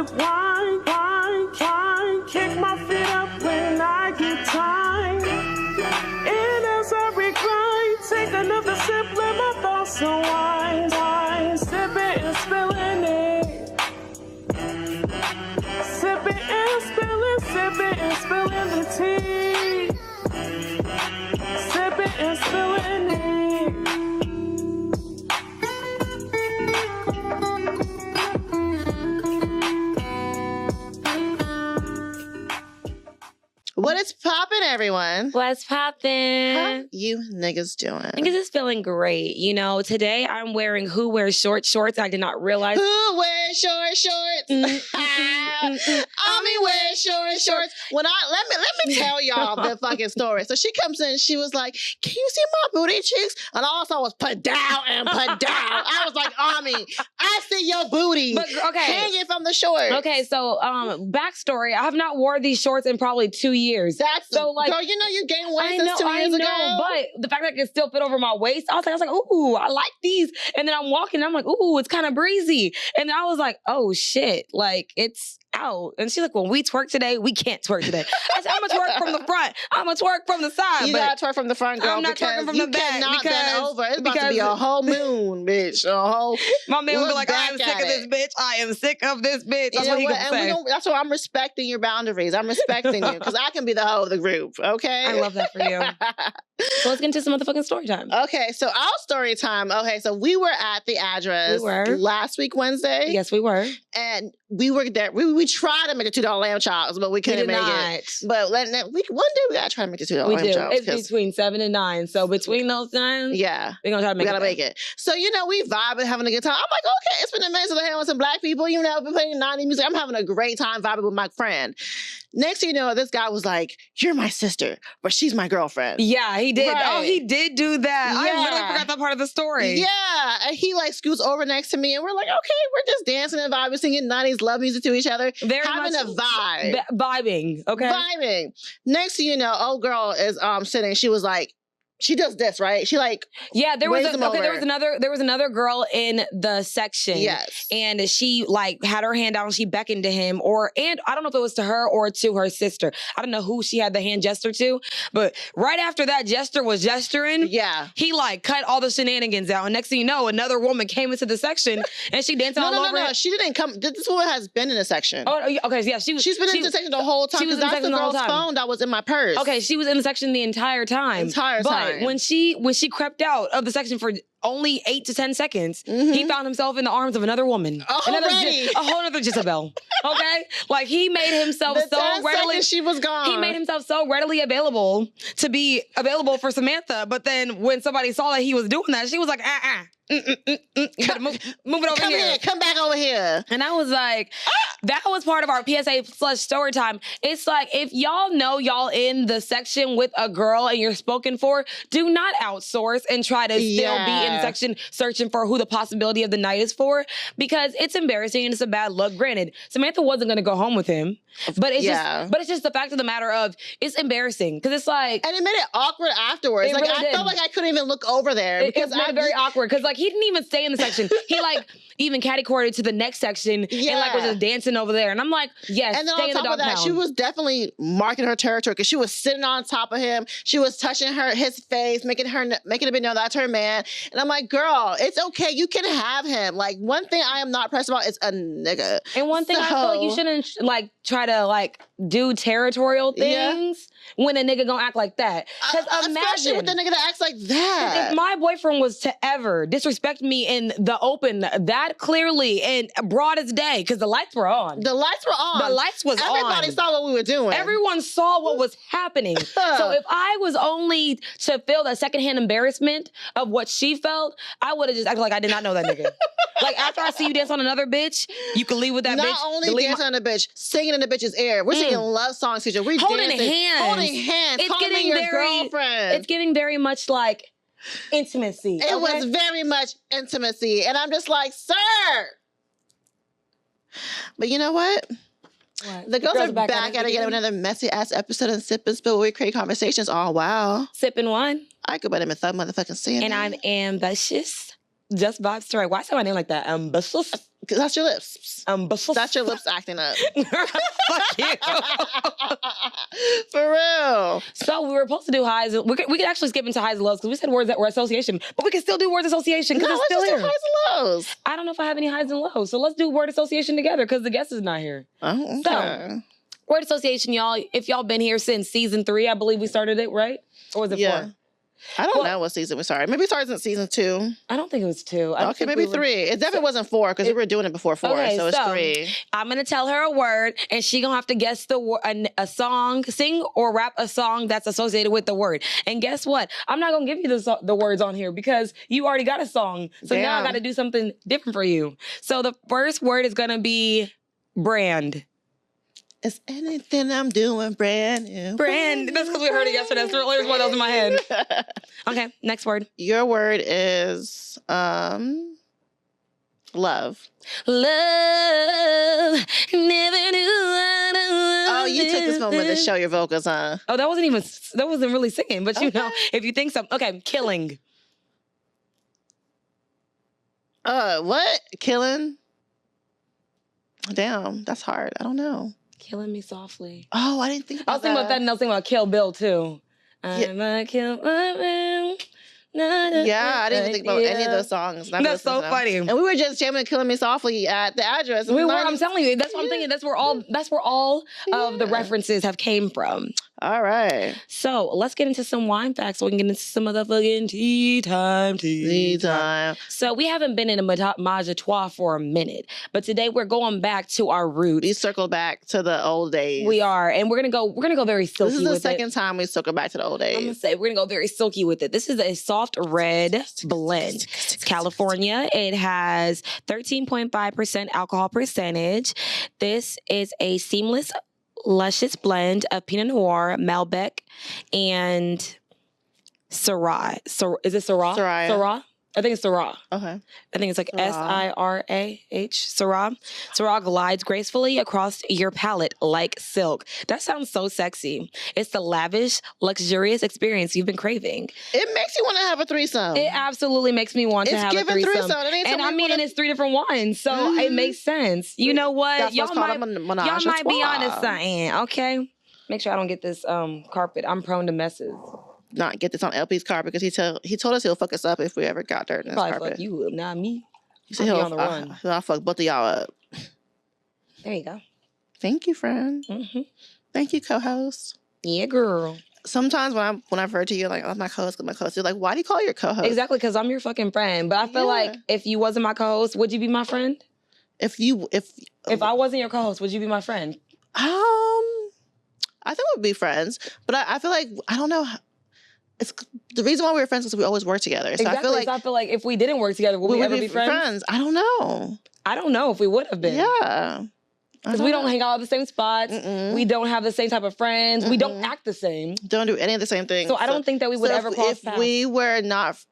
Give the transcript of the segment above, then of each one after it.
with wine, wine, wine. Kick my feet up when I get time. And as I recline, take another sip, let my thoughts unwind, wine. Sipping and spilling it. Sipping and spilling the tea. Sipping and spilling it. What is poppin', everyone? What's poppin'? How you niggas doing? Niggas is feeling great. You know, today I'm wearing Who Wears Short Shorts. I did not realize. Who wears short shorts? Ami wears short shorts. When let me tell y'all the fucking story. So she comes in, she was like, "Can you see my booty cheeks?" And all I saw was put down and put down. I was like, Ami, I see your booty. But, okay. Hanging from the shorts. Okay, so backstory. I have not worn these shorts in probably 2 years. That's so like, girl, you know you gained weight since 2 years ago. But the fact that it can still fit over my waist, I was like, ooh, I like these. And then I'm walking, and I'm like, ooh, it's kind of breezy. And then I was like, oh shit, like it's out. And she's like, when we twerk today, we can't twerk today. I said, I'm gonna twerk from the front. I'm gonna twerk from the side. You gotta twerk from the front, girl. I'm not twerking from the back. Cannot bend over. It's about to be a whole moon, bitch. A whole. My man would be like, I am sick of this bitch. I am sick of this bitch. That's what he gonna say. That's why I'm respecting your boundaries. I'm respecting you because I can be the hoe of the group. Okay. I love that for you. So let's get into some motherfucking story time. Okay, so our story time. Okay, so we were at the address last week Wednesday. Yes, we were. And we were there. We tried to make the $2 lamb chops, but we couldn't make it. But one day we gotta try to make the $2 lamb chops. It's between 7 and 9. So between those times, yeah, we're gonna try to make it. We gotta make it. So we vibing, having a good time. I'm like, okay, it's been a minute since I hang with some black people. You know, I've been playing 90s music. I'm having a great time vibing with my friend. Next thing you know, this guy was like, "You're my sister, but she's my girlfriend." Yeah, he did. Right. Oh, he did do that. Yeah. I literally forgot that part of the story. Yeah, and he like scoots over next to me, and we're like, okay, we're just dancing and vibing, singing 90s love music to each other, having a vibe, vibing. Okay, vibing. Next thing you know, old girl is sitting. She was like, she does this, right? She like there was another girl in the section. Yes. And she like had her hand out and she beckoned to him and I don't know if it was to her or to her sister. I don't know who she had the hand gesture to, but right after that gesture was gesturing, he like cut all the shenanigans out. And next thing you know, another woman came into the section and she danced all over. No, she didn't come. This woman has been in the section. Oh, okay, yeah, she's been in the section the whole time because that's the girl's phone that was in my purse. Okay, she was in the section the entire time. But when she crept out of the section for only 8 to 10 seconds, he found himself in the arms of another woman. A whole other Jezebel. Okay? Like he made himself so readily. She was gone. He made himself so readily available to be available for Samantha. But then when somebody saw that he was doing that, she was like, you better move it over here. Come back over here. And I was like, that was part of our PSA / story time. It's like, if y'all know y'all in the section with a girl and you're spoken for, do not outsource and try to still be in the section searching for who the possibility of the night is for, because it's embarrassing and it's a bad look. Granted, Samantha wasn't going to go home with him, but it's just the fact of the matter of it's embarrassing because it's like, and it made it awkward afterwards. Like I felt like I couldn't even look over there because it made it very awkward because like he didn't even stay in the section. He like even catty-cornered to the next section and like was just dancing over there. And I'm like, yes, and then stay on in the top of that, dog pound. she was definitely marking her territory because she was sitting on top of him. She was touching his face, making it be known that's her man. And I'm like, girl, it's okay. You can have him. Like one thing I am not pressed about is a nigga. And one thing I feel like you shouldn't like try to like do territorial things when a nigga gonna act like that. Because especially with the nigga that acts like that. If my boyfriend was to ever disrespect me in the open that clearly and broad as day, because the lights were on. The lights were on. The lights was on. Everybody saw what we were doing. Everyone saw what was happening. So if I was only to feel that secondhand embarrassment of what she felt, I would have just acted like I did not know that nigga. Like after I see you dance on another bitch, you can leave with that bitch. Not only dance on the bitch, singing in the bitch's ear. We're singing love songs, teacher. We're holding dancing, hands. holding hands. It's getting your girlfriend. It's getting very much like intimacy. It was very much intimacy, and I'm just like, sir. But you know what? The girls are back at it again with another messy ass episode of Sip and Spill, where we create conversations. Oh wow, sipping one. I go by the motherfucking saying. And I'm ambitious. Just vibes to right. Why say my name like that? Ambitious. That's your lips. That's your lips acting up. Fuck you. For real. So we were supposed to do highs. We could actually skip into highs and lows because we said words that were association, but we can still do word association because it's still let's here. do highs and lows. I don't know if I have any highs and lows, so let's do word association together because the guest is not here. Oh, okay. So, word association, y'all. If y'all been here since season 3, I believe we started it, right? Or was it 4? I don't know what season we started. Maybe it started in season 2. I don't think it was 2. Okay, maybe 3. It definitely wasn't 4 because we were doing it before 4, Okay, so it's 3. I'm gonna tell her a word, and she gonna have to guess a song, sing or rap a song that's associated with the word. And guess what? I'm not gonna give you the words on here because you already got a song. So now I got to do something different for you. So the first word is gonna be brand. Is anything I'm doing brand new? Brand. That's because we heard it yesterday. That's the only reason why that was in my head. Okay, next word. Your word is love. Love. Never knew. Oh, you took this moment to show your vocals, huh? Oh, that wasn't really singing, but you know, if you think so. Okay, killing. What? Killing? Damn, that's hard. I don't know. Killing me softly. Oh, I didn't think about I was thinking about that, and I was thinking about Kill Bill too. I'm a kill my man. Yeah, I didn't even think about any of those songs. That's so funny. And we were just jamming "Killing Me Softly" at the address. We were. I'm telling you, that's what I'm thinking. That's where all of the references have came from. All right. So let's get into some wine facts so we can get into some motherfucking tea time. So we haven't been in a menage a trois for a minute, but today we're going back to our roots. We circle back to the old days. We are, and we're gonna go very silky. This is the with second time we circle back to the old days. I'm gonna say we're gonna go very silky with it. This is a soft red blend. It's California. It has 13.5% alcohol percentage. This is a seamless, luscious blend of Pinot Noir, Malbec, and Syrah. Is it Syrah? Syrah? I think it's Syrah. Okay. I think it's like Sirah. Syrah. Syrah glides gracefully across your palate like silk. That sounds so sexy. It's the lavish, luxurious experience you've been craving. It makes you want to have a threesome. It absolutely makes me want to have a threesome. And I mean, and it's 3 different wines, so it makes sense. You know what? Y'all might be onto something, okay? Make sure I don't get this carpet. I'm prone to messes. Not get this on LP's carpet because he told us he'll fuck us up if we ever got dirt in his carpet. Fuck you, not me. He said he'll fuck both of y'all up. There you go. Thank you, friend. Mm-hmm. Thank you, co-host. Yeah, girl. Sometimes when I refer to you, like, oh, my co-host, you're like, why do you call your co-host? Exactly, because I'm your fucking friend. But I feel like if you wasn't my co-host, would you be my friend? If I wasn't your co-host, would you be my friend? I think we'd be friends, but I feel like I don't know. It's the reason why we were friends is we always work together. So exactly. I feel like if we didn't work together, would we ever be friends? I don't know. I don't know if we would have been. Yeah. Because we don't hang out at the same spots. Mm-mm. We don't have the same type of friends. Mm-mm. We don't act the same. Don't do any of the same things. So I don't think that we would ever cross paths. If we were not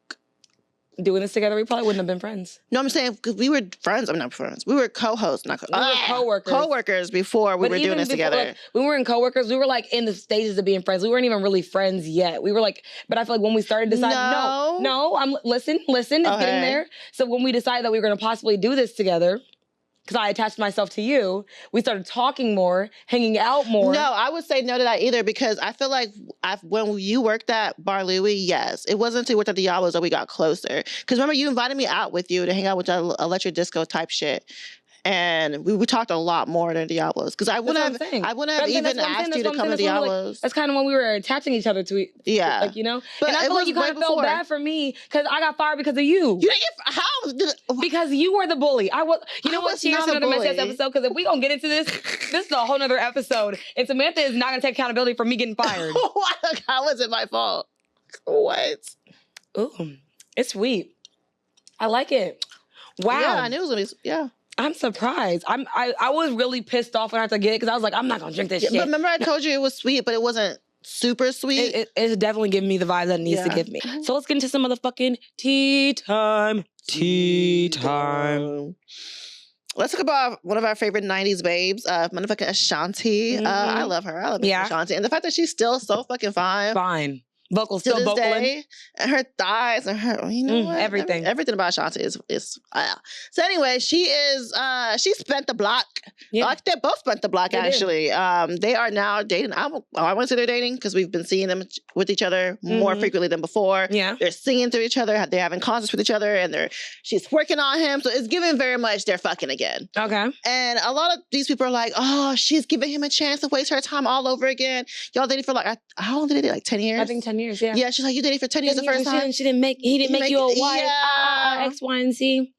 doing this together, we probably wouldn't have been friends. No, I'm saying because we were friends. I'm not friends. We were co-hosts, not we were co-workers. Co-workers before we were doing this together. Like, we weren't co-workers. We were like in the stages of being friends. We weren't even really friends yet. We were like, but I feel like when we started deciding, listen, it's getting there. So when we decided that we were going to possibly do this together, because I attached myself to you, we started talking more, hanging out more. No, I would say no to that either because I feel like when you worked at Bar Louie, yes. It wasn't until you worked at Diablo's that we got closer. Because remember, you invited me out with you to hang out with that electric disco type shit. And we talked a lot more than Diablo's. Because I wouldn't have even asked you to come to Diablo's. That's kind of when we were attaching each other to it. Yeah. Like, you know? But and I feel like you kind of felt bad for me because I got fired because of you. You didn't get how? Because you were the bully. You know what? Cheers, another messy episode. Because if we gonna get into this, this is a whole nother episode. And Samantha is not gonna take accountability for me getting fired. How was it my fault? What? Ooh, it's sweet. I like it. Wow. Yeah, I knew it was gonna be. Yeah. I'm surprised. I was really pissed off when I had to get it because I was like, I'm not gonna drink this shit. But remember, I told you it was sweet, but it wasn't super sweet. It's definitely giving me the vibe that it needs to give me. So let's get into some motherfucking tea time. Tea time. Let's talk about one of our favorite 90s babes, motherfucking Ashanti. I love her. I love Ashanti. And the fact that she's still so fucking fine. Vocal, to still this vocaling. day. And her thighs and her, you know what? Everything. Everything about Ashanti is So anyway, she spent the block. Yeah. Like they both spent the block, actually. They are now dating. I want to say they're dating because we've been seeing them with each other more frequently than before. Yeah. They're singing to each other. They're having concerts with each other, and she's working on him. So it's giving very much they're fucking again. Okay. And a lot of these people are like, oh, she's giving him a chance to waste her time all over again. Y'all dated for like, how long did they date? Like 10 years? I think 10 years, yeah. Yeah, she's like, you dated for 10 years the first time? He didn't make you a wife. Yeah. X, Y, and Z.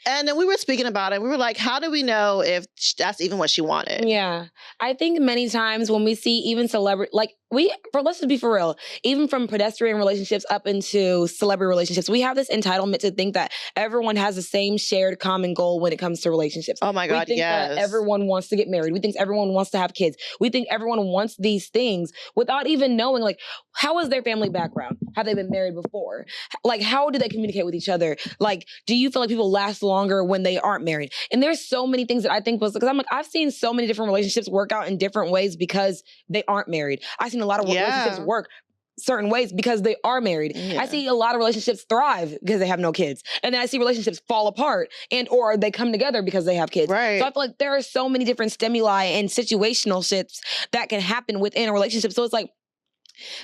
And then we were speaking about it. We were like, how do we know if that's even what she wanted? Yeah. I think many times when we see even celebrity, like let's just be for real, even from pedestrian relationships up into celebrity relationships, we have this entitlement to think that everyone has the same shared common goal when it comes to relationships. Oh my God, we think yes. that everyone wants to get married. We think everyone wants to have kids. We think everyone wants these things without even knowing, like, how is their family background? Have they been married before? Like, how do they communicate with each other? Like, do you feel like people last longer when they aren't married? And there's so many things that I think because I'm like, I've seen so many different relationships work out in different ways because they aren't married. I've seen a lot of relationships work certain ways because they are married. I see a lot of relationships thrive because they have no kids. And then I see relationships fall apart or they come together because they have kids. Right. So I feel like there are so many different stimuli and situational shifts that can happen within a relationship. So it's like,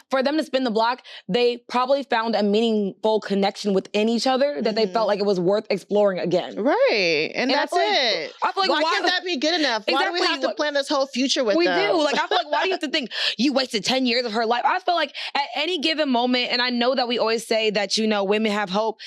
for them to spin the block, they probably found a meaningful connection within each other that they felt like it was worth exploring again. Right. And that's I it. I feel like why can't that be good enough? Why do we have to plan this whole future with them? We do. Like, I feel like, why do you have to think you wasted 10 years of her life? I feel like at any given moment, and I know that we always say that, you know, women have hope.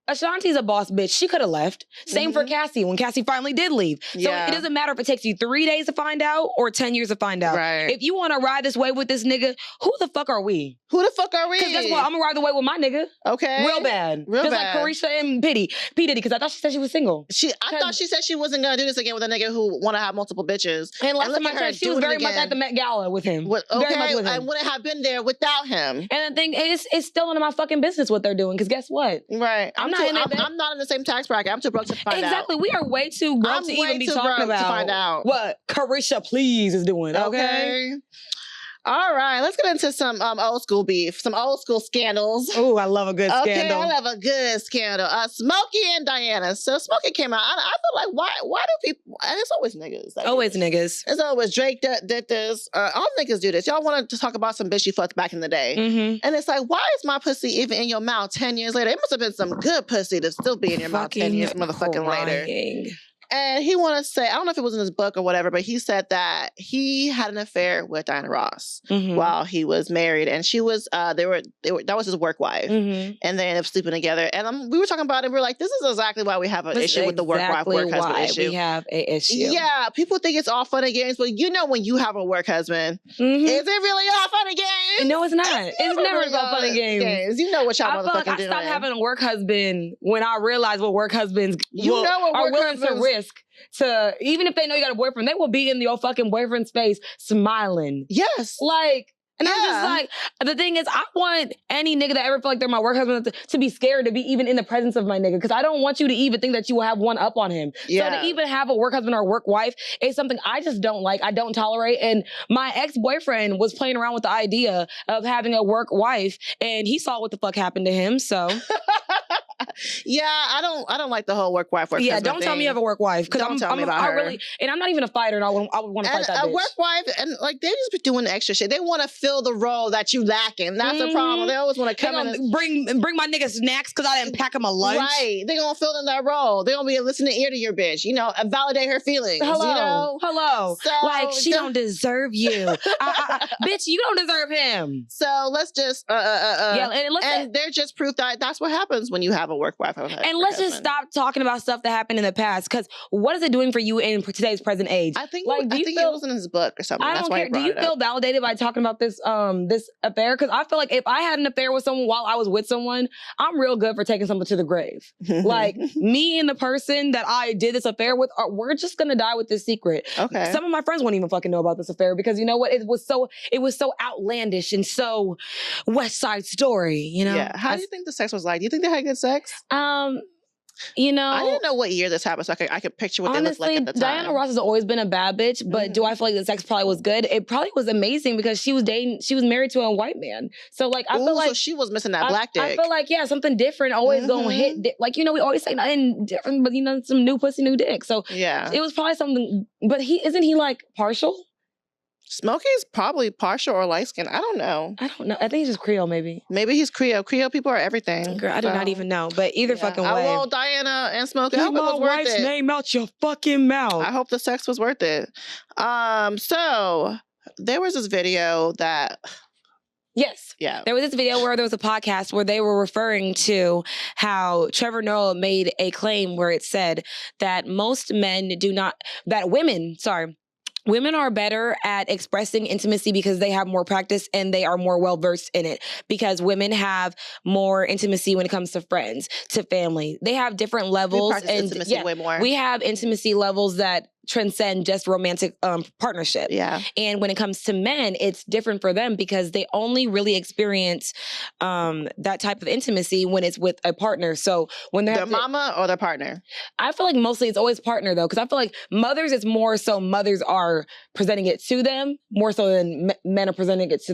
Ashanti's a boss bitch. She could have left. Same for Cassie when Cassie finally did leave. So it doesn't matter if it takes you 3 days to find out or 10 years to find out. Right. If you want to ride this way with this nigga, who the fuck are we? Who the fuck are we? Because guess what? I'm going to ride the way with my nigga. Okay. Real bad. Real Just bad. like Carisha and P. Diddy, because I thought she said she was single. I thought she said she wasn't going to do this again with a nigga who want to have multiple bitches. And last time I checked, she was very much at the Met Gala with him. Very much with him. I wouldn't have been there without him. And the thing is, it's still none of my fucking business what they're doing. Because guess what? Right. I'm not in the same tax bracket. I'm too broke to find out. Exactly. We are way too broke to even be talking about to find out what Carisha Please is doing. Okay. All right, let's get into some old school beef, some old school scandals. Oh, I love a good scandal. I love a good scandal. Smokey and Diana. So Smokey came out. I feel like why do people? And it's always niggas. Always niggas. It's always Drake did this. All niggas do this. Y'all wanted to talk about some bitch you fucked back in the day, and it's like, why is my pussy even in your mouth 10 years later? It must have been some good pussy to still be in your mouth 10 years, motherfucking later. And he wanted to say, I don't know if it was in his book or whatever, but he said that he had an affair with Diana Ross while he was married, and she was that was his work wife, and they ended up sleeping together. And we were talking about it. We were like, this is exactly why we have an issue with the work wife, work husband issue. We have an issue. Yeah, people think it's all fun and games, but you know when you have a work husband, is it really all fun and games? No, it's not. It's never all fun and games. You know what y'all motherfucking like I doing. stopped having a work husband when I realized what work husbands are willing to risk. To even if they know you got a boyfriend, they will be in your fucking boyfriend's face smiling. Yes. Like, and I'm just like, the thing is, I want any nigga that ever feel like they're my work husband to be scared to be even in the presence of my nigga. Because I don't want you to even think that you will have one up on him. So to even have a work husband or a work wife is something I just don't like. I don't tolerate. And my ex-boyfriend was playing around with the idea of having a work wife, and he saw what the fuck happened to him. So yeah, I don't like the whole work wife work. Yeah, don't tell me you have a work wife because tell me about her. Really, and I'm not even a fighter, and I would want to fight that bitch. A work wife, and like they just be doing the extra shit. They want to fill the role that you lacking. That's the problem. They always want to come in and bring my nigga snacks because I didn't pack him a lunch. Right, they gonna fill in that role. They gonna be a listening ear to your bitch. You know, and validate her feelings. Hello. So, like she don't deserve you, bitch. You don't deserve him. So let's just and they're just proof that that's what happens when you have a work wife. And let's just stop talking about stuff that happened in the past, because what is it doing for you in today's present age? I think it was in his book or something. I don't care. Do you feel validated by talking about this this affair? Because I feel like if I had an affair with someone while I was with someone, I'm real good for taking someone to the grave. Like me and the person that I did this affair with, we're just gonna die with this secret. Okay. Some of my friends won't even fucking know about this affair because you know what? It was so outlandish and so West Side Story. You know? Yeah. How do you think the sex was like? Do you think they had good sex? You know, I didn't know what year this happened, so I could picture what they looked like honestly, at the time. Diana Ross has always been a bad bitch, but do I feel like the sex probably was good? It probably was amazing because she was married to a white man. So like, I feel like so she was missing that black dick. I feel like, yeah, something different always gonna hit. Like, you know, we always say nothing different, but you know, some new pussy, new dick. So yeah, it was probably something, but isn't he like partial? Smokey's probably partial or light skinned. I don't know. I don't know. I think he's just Creole, maybe. Maybe he's Creole. Creole people are everything. Girl, I do not even know. But either fucking way. Well, Diana and Smokey, I hope it was worth wife's it. name out your fucking mouth. I hope the sex was worth it. So there was this video that. Yes. Yeah. There was this video where there was a podcast where they were referring to how Trevor Noah made a claim where it said that women are better at expressing intimacy because they have more practice and they are more well-versed in it, because women have more intimacy when it comes to friends, to family. They have different levels. We practice intimacy way more. We have intimacy levels that transcend just romantic partnership. Yeah. And when it comes to men, it's different for them because they only really experience that type of intimacy when it's with a partner. So when they're their mama or their partner? I feel like mostly it's always partner though, because I feel like mothers, it's more so mothers are presenting it to them more so than men are presenting it to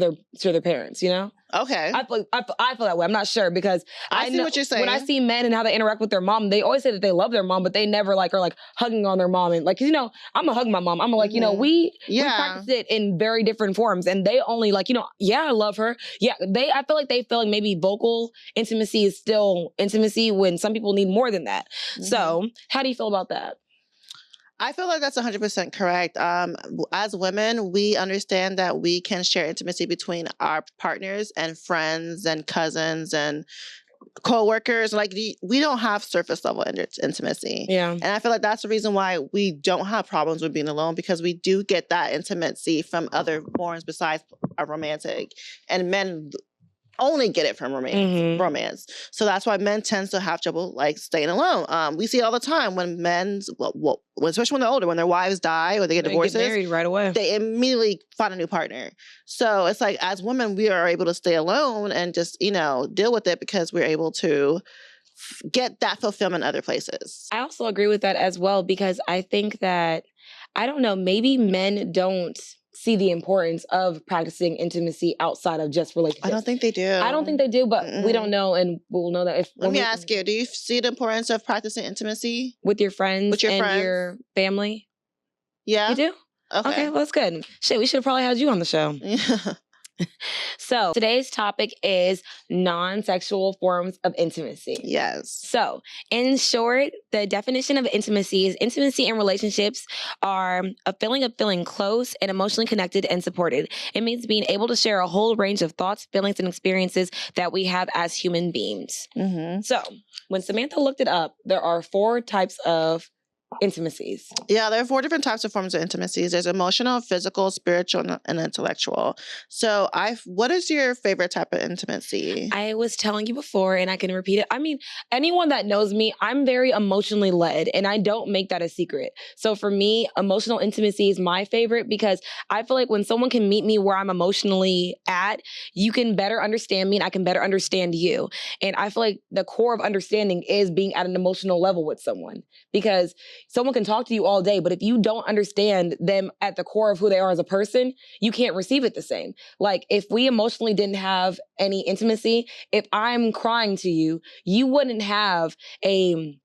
their parents, you know? Okay. I feel that way. I'm not sure because I see what you're saying. When I see men and how they interact with their mom, they always say that they love their mom, but they never are like hugging on their mom and like, you know, I'm gonna hug my mom. I'm like, you know, we practice it in very different forms, and they only like, you know, I love her. Yeah, I feel like they feel like maybe vocal intimacy is still intimacy when some people need more than that. So, how do you feel about that? I feel like that's 100% correct. As women, we understand that we can share intimacy between our partners and friends and cousins and co-workers. Like, we don't have surface level intimacy. Yeah. And I feel like that's the reason why we don't have problems with being alone, because we do get that intimacy from other forms besides a romantic. And men only get it from romance. So that's why men tend to have trouble like staying alone. We see it all the time when especially when they're older, when their wives die or they get divorces, get married right away. They immediately find a new partner. So it's like, as women, we are able to stay alone and just, you know, deal with it because we're able to get that fulfillment other places. I also agree with that as well, because I think that, I don't know, maybe men don't see the importance of practicing intimacy outside of just relationships. I don't think they do. I don't think they do, but we don't know, and we'll know that if. Let me ask you: do you see the importance of practicing intimacy with your friends and your family? Yeah, you do. Okay, well, that's good. Shit, we should have probably had you on the show. Yeah. So today's topic is non-sexual forms of intimacy. Yes. So in short, the definition of intimacy is intimacy in relationships are a feeling of feeling close and emotionally connected and supported. It means being able to share a whole range of thoughts, feelings, and experiences that we have as human beings. So when Samantha looked it up, there are 4 types of intimacies. Yeah, there are 4 different types of forms of intimacies. There's emotional, physical, spiritual, and intellectual. So what is your favorite type of intimacy? I was telling you before, and I can repeat it. I mean, anyone that knows me, I'm very emotionally led, and I don't make that a secret. So for me, emotional intimacy is my favorite because I feel like when someone can meet me where I'm emotionally at, you can better understand me and I can better understand you. And I feel like the core of understanding is being at an emotional level with someone, because someone can talk to you all day, but if you don't understand them at the core of who they are as a person, you can't receive it the same. Like, if we emotionally didn't have any intimacy, if I'm crying to you, you wouldn't have a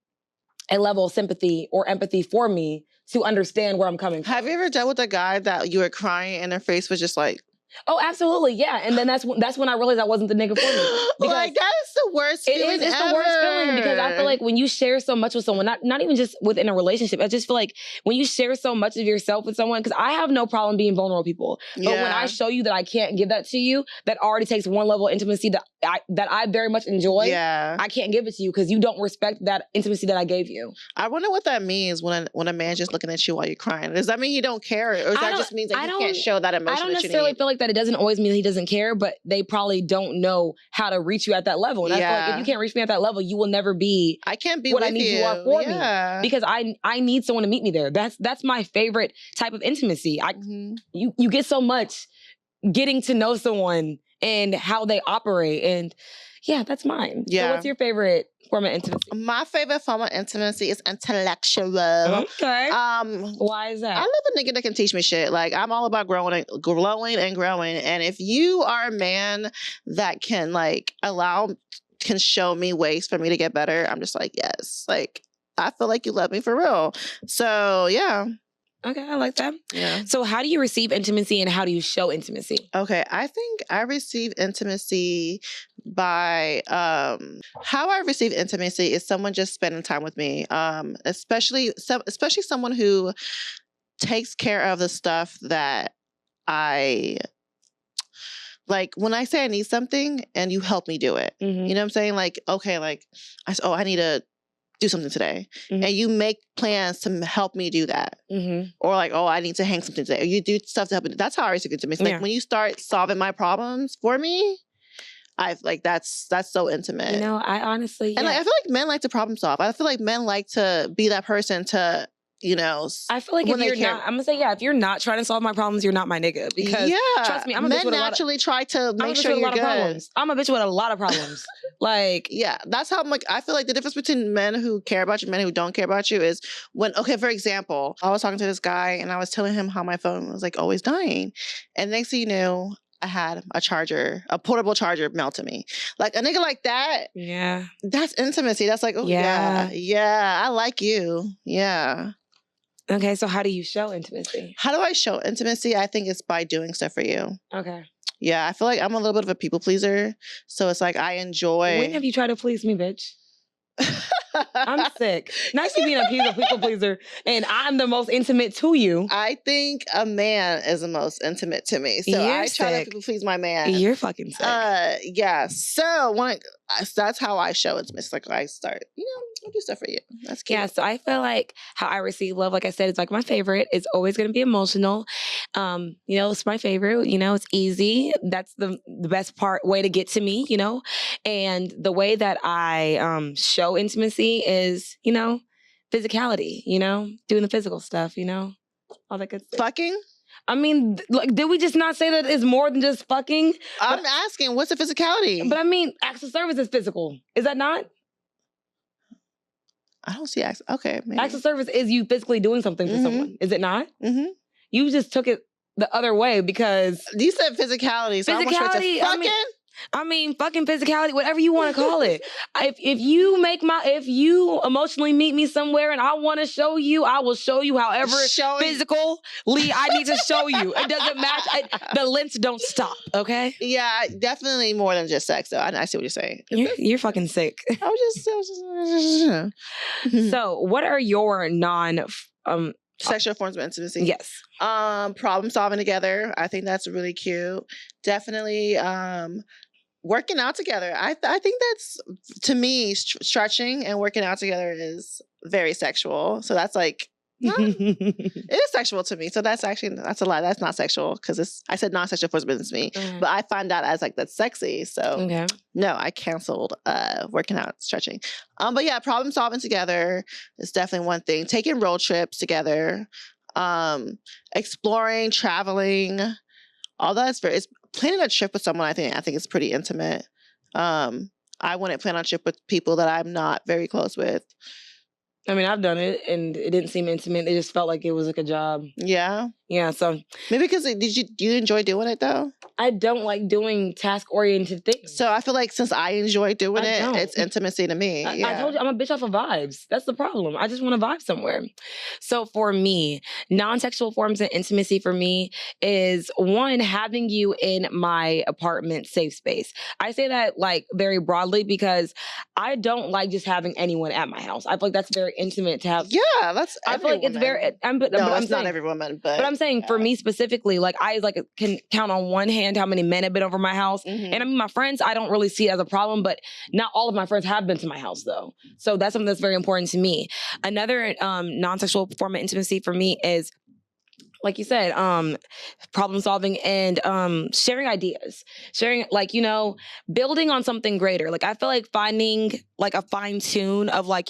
level of sympathy or empathy for me to understand where I'm coming from. Have you ever dealt with a guy that you were crying and their face was just like, oh, absolutely, yeah. And then that's when I realized I wasn't the nigga for me. Like, that is the worst feeling It's the worst feeling, because I feel like when you share so much with someone, not even just within a relationship, I just feel like when you share so much of yourself with someone, because I have no problem being vulnerable with people, but when I show you that I can't give that to you, that already takes one level of intimacy that I very much enjoy. I can't give it to you because you don't respect that intimacy that I gave you. I wonder what that means when a man's just looking at you while you're crying. Does that mean he don't care, or does that just means that he can't show that emotion? I don't necessarily feel like that. It doesn't always mean that he doesn't care, but they probably don't know how to reach you at that level. And I feel like if you can't reach me at that level, you will never be. I can't be what with I need you are for me, because I need someone to meet me there. That's my favorite type of intimacy. You get so much getting to know someone and how they operate, and yeah, that's mine. So what's your favorite form of intimacy? My favorite form of intimacy is intellectual. Okay. Why is that? I love a nigga that can teach me shit. Like, I'm all about growing. And if you are a man that can can show me ways for me to get better, I'm just like, yes. Like, I feel like you love me for real. So yeah. Okay, I like that. Yeah. So how do you receive intimacy and how do you show intimacy? Okay, I think I receive intimacy by how I receive intimacy is someone just spending time with me. Especially someone who takes care of the stuff that I like. When I say I need something and you help me do it. Mm-hmm. You know what I'm saying? Like, okay, like I need to do something today. Mm-hmm. And you make plans to help me do that. Mm-hmm. Or like, oh, I need to hang something today. Or you do stuff to help me. That's how I receive intimacy. Like when you start solving my problems for me, that's so intimate. You know, I honestly, and like, I feel like men like to problem solve. I feel like men like to be that person to, you know. I feel like if you're not, I'm gonna say, if you're not trying to solve my problems, you're not my nigga. Because trust me, I'm a bitch with naturally try to make sure you're good. Problems. I'm a bitch with a lot of problems. Like, yeah, that's how I'm like, I feel like the difference between men who care about you and men who don't care about you is when, okay, for example, I was talking to this guy and I was telling him how my phone was like always dying. And next thing you knew, I had a portable charger mailed to me. Like a nigga like that. Yeah. That's intimacy. That's like, oh yeah, I like you. Yeah. Okay, so how do you show intimacy? How do I show intimacy? I think it's by doing stuff for you. Okay. Yeah, I feel like I'm a little bit of a people pleaser. So it's like I enjoy. When have you tried to please me, bitch? I'm sick. Not you being a people pleaser, and I'm the most intimate to you. I think a man is the most intimate to me, so I try to please my man. You're fucking sick. Yeah. So that's how I show intimacy. Like I start, I'll do stuff for you. That's cute. Yeah. So I feel like how I receive love, like I said, it's like my favorite. It's always going to be emotional. It's my favorite. It's easy. That's the best way to get to me. And the way that I show intimacy is, physicality. Doing the physical stuff. All that good stuff. Fucking. I mean, did we just not say that it's more than just fucking? I'm asking, what's the physicality? But I mean, acts of service is physical. Is that not? I don't see acts. Okay. Maybe. Acts of service is you physically doing something for someone. Is it not? Mm-hmm. You just took it the other way because... You said physicality, so physicality, I went straight to fucking. I mean, fucking physicality, whatever you want to call it. If you emotionally meet me somewhere and I want to show you, I will show you however physically I need to show you. It doesn't match. The lengths don't stop, okay? Yeah, definitely more than just sex, though. I see what you're saying. You're fucking sick. I was just... So, what are your sexual forms of intimacy? Yes. Problem solving together. I think that's really cute. Definitely working out together. I think that's, to me, stretching and working out together is very sexual. So that's like, it is sexual to me. So that's a lie. That's not sexual because I said non-sexual forms of intimacy. But I find that as like that's sexy. So no, I canceled working out, stretching. But yeah, problem solving together is definitely one thing. Taking road trips together, exploring, traveling, all that's it's planning a trip with someone. I think it's pretty intimate. I wouldn't plan on a trip with people that I'm not very close with. I mean, I've done it and it didn't seem intimate. It just felt like it was like a job. Yeah. Yeah. So maybe because do you enjoy doing it though? I don't like doing task-oriented things. So I feel like since I enjoy doing it's intimacy to me. I told you, I'm a bitch off of vibes. That's the problem. I just want to vibe somewhere. So for me, non-sexual forms of intimacy for me is one, having you in my apartment safe space. I say that like very broadly because I don't like just having anyone at my house. I feel like that's very intimate to have. Yeah, that's. I feel like it's very. It's not every woman, but I'm saying for me specifically, like I can count on one hand how many men have been over my house, and I mean my friends, I don't really see it as a problem, but not all of my friends have been to my house though. So that's something that's very important to me. Another non-sexual form of intimacy for me is, like you said, problem solving and sharing ideas, building on something greater. Like I feel like finding like a fine tune of like,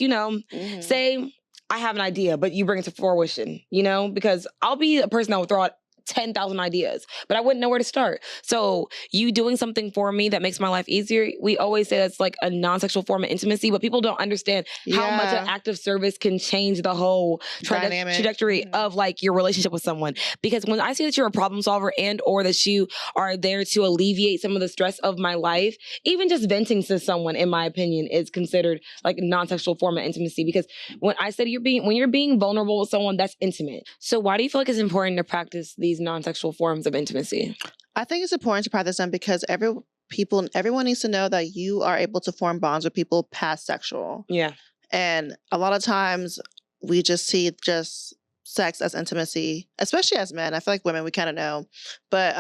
say I have an idea, but you bring it to fruition, because I'll be a person that will throw out 10,000 ideas, but I wouldn't know where to start. So you doing something for me that makes my life easier, we always say that's like a non-sexual form of intimacy, but people don't understand how much an act of service can change the whole trajectory of like your relationship with someone. Because when I see that you're a problem solver and or that you are there to alleviate some of the stress of my life, even just venting to someone, in my opinion, is considered like a non-sexual form of intimacy. Because when I said when you're being vulnerable with someone, that's intimate. So why do you feel like it's important to practice these non-sexual forms of intimacy? I think it's important to practice them because everyone needs to know that you are able to form bonds with people past sexual. Yeah. And a lot of times we just see sex as intimacy, especially as men. I feel like women, we kind of know, but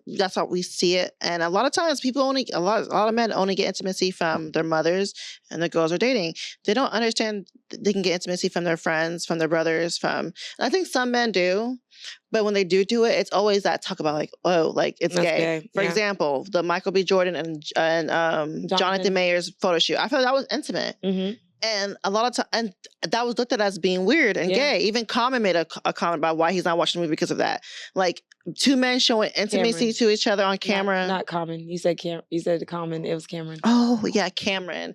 that's how we see it. And a lot of times a lot of men only get intimacy from their mothers and the girls are dating. They don't understand they can get intimacy from their friends, from their brothers, and I think some men do. But when they do it, it's always that talk about like, oh, like it's gay. For example, the Michael B. Jordan and Jonathan Mayer's photo shoot. I feel that was intimate. Mm-hmm. And a lot of time, and that was looked at as being weird and gay. Even Common made a comment about why he's not watching the movie because of that. Like 2 men showing intimacy to each other on camera. Not Common. You said Common. It was Cameron. Oh yeah, Cameron,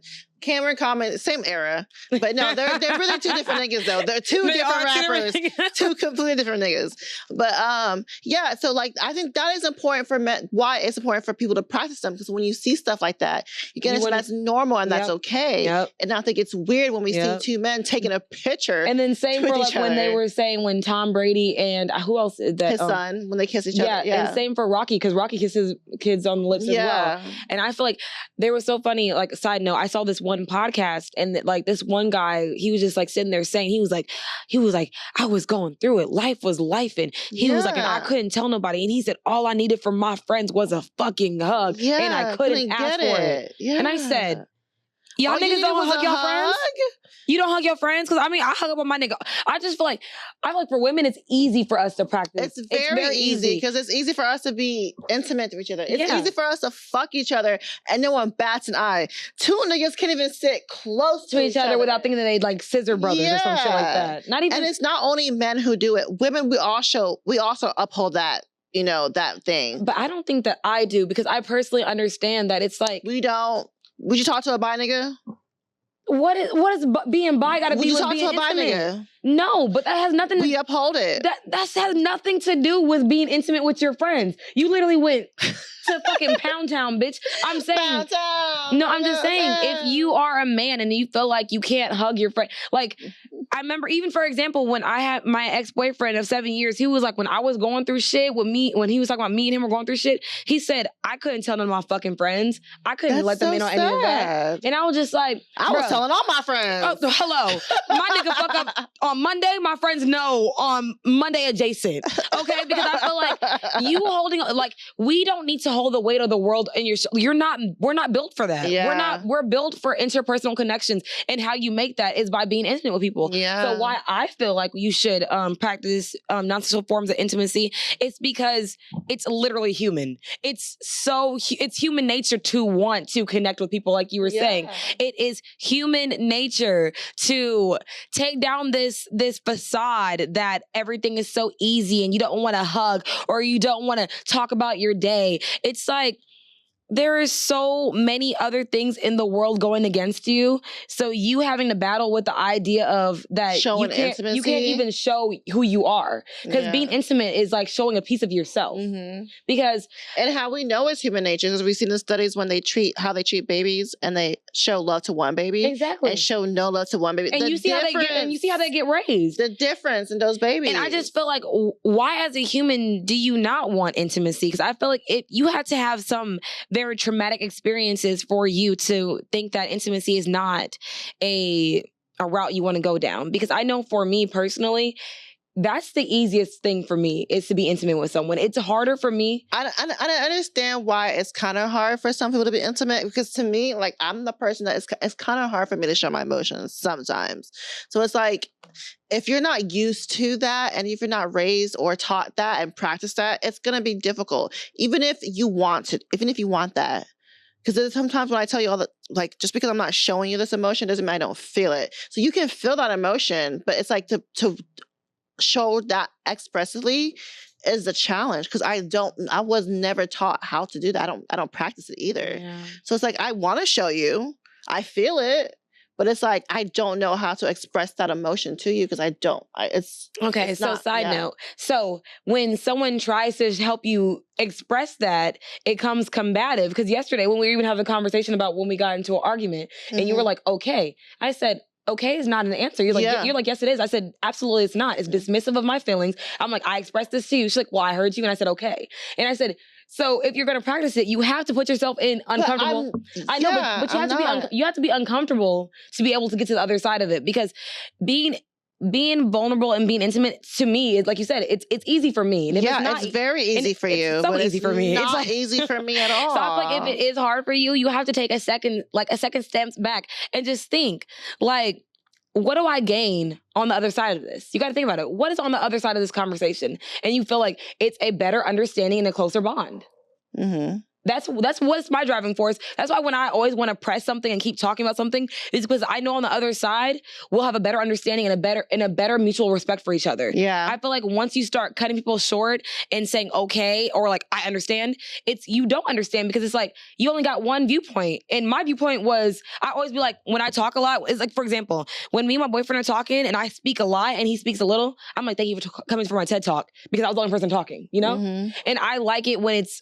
Common, same era. But no, they're really 2 different niggas though. They're two different rappers, 2 completely different niggas. But yeah, so like I think that is important for men. Why it's important for people to practice them, because when you see stuff like that, you get it, that's normal and that's okay. And I think it's weird when we see 2 men taking a picture. And then same for like when they were saying when Tom Brady and who else is that? His son, when they kiss each other. Yeah, and same for Rocky, because Rocky kisses kids on the lips as well. And I feel like they were so funny. Like, side note, I saw this one podcast and like this one guy, he was just like sitting there saying, he was like, I was going through it. Life was life. And he was like, and I couldn't tell nobody. And he said, all I needed from my friends was a fucking hug. And I couldn't ask for it. And I said, y'all niggas don't hug y'all friends? You don't hug your friends? Because I mean, I hug up on my nigga. I feel like for women, it's easy for us to practice. It's very easy because it's easy for us to be intimate with each other. It's easy for us to fuck each other and no one bats an eye. 2 niggas can't even sit close to each other without thinking that they'd like scissor brothers or some shit like that. Not even. And it's not only men who do it. Women, we also uphold that. You know, that thing. But I don't think that I do, because I personally understand that it's like, we don't. Would you talk to a bi nigga? What is being bi got to be with being intimate? No, but that has nothing. We uphold it. That has nothing to do with being intimate with your friends. You literally went to fucking Pound Town, bitch. I'm saying. Pound Town. No, I'm just saying, if you are a man and you feel like you can't hug your friend, like, I remember even, for example, when I had my ex-boyfriend of 7 years, he was like, when I was going through shit with me, when he was talking about me and him were going through shit, he said, I couldn't tell none of my fucking friends. I couldn't let them in on any of that. And I was just like, I was telling all my friends. Oh, hello. My nigga fuck up on Monday, my friends know on Monday adjacent. Okay? Because I feel like you holding, like, we don't need to hold the weight of the world in your, we're not built for that. We're built for interpersonal connections, and how you make that is by being intimate with people. So why I feel like you should practice non-sexual forms of intimacy, it's because it's literally human. It's human nature to want to connect with people, like you were saying. It is human nature to take down this facade that everything is so easy and you don't want to hug or you don't want to talk about your day. It's like, there is so many other things in the world going against you. So you having to battle with the idea of that showing intimacy. You can't even show who you are. Because being intimate is like showing a piece of yourself. Because and how we know it's human nature is we've seen the studies when how they treat babies and they show love to one baby. And show no love to one baby. And you see how they get raised. The difference in those babies. And I just feel like, why as a human do you not want intimacy? Because I feel like you had to have some very traumatic experiences for you to think that intimacy is not a route you want to go down. Because I know for me personally, that's the easiest thing for me, is to be intimate with someone. It's harder for me. I understand why it's kind of hard for some people to be intimate, because to me, like, I'm the person that it's kind of hard for me to show my emotions sometimes. So it's like, if you're not used to that and if you're not raised or taught that and practice that, it's going to be difficult. Even if you want that. Because there's sometimes when I tell you all that, like, just because I'm not showing you this emotion doesn't mean I don't feel it. So you can feel that emotion, but it's like to show that expressly is the challenge, because I was never taught how to do that. I don't practice it either. Yeah. So it's like, I want to show you, I feel it, but it's like, I don't know how to express that emotion to you because I don't. It's so not, side yeah. note. So when someone tries to help you express that, it comes combative. Because yesterday when we were even having a conversation about when we got into an argument and you were like, okay, I said, okay is not an answer. You're like, Yeah. you're like, yes, it is. I said, absolutely, it's not. It's dismissive of my feelings. I'm like, I expressed this to you. She's like, well, I heard you. And I said, okay. And I said, so if you're going to practice it, you have to put yourself in uncomfortable. I know, but you have to be you have to be uncomfortable to be able to get to the other side of it, because being vulnerable and being intimate, to me, is like you said, it's easy for me. And if it's very easy for you. It's so easy for me. Not It's like, easy for me at all. So I feel like if it is hard for you, you have to take a second step back and just think, like, what do I gain on the other side of this? You got to think about it. What is on the other side of this conversation? And you feel like it's a better understanding and a closer bond. Mm-hmm. That's what's my driving force. That's why when I always want to press something and keep talking about something, is because I know on the other side we'll have a better understanding and a better mutual respect for each other. Yeah. I feel like once you start cutting people short and saying okay, or like I understand, you don't understand, because it's like you only got one viewpoint. And my viewpoint was, I always be like, when I talk a lot, it's like, for example, when me and my boyfriend are talking and I speak a lot and he speaks a little, I'm like, thank you for coming for my TED Talk, because I was the only person talking, you know? Mm-hmm. And I like it when it's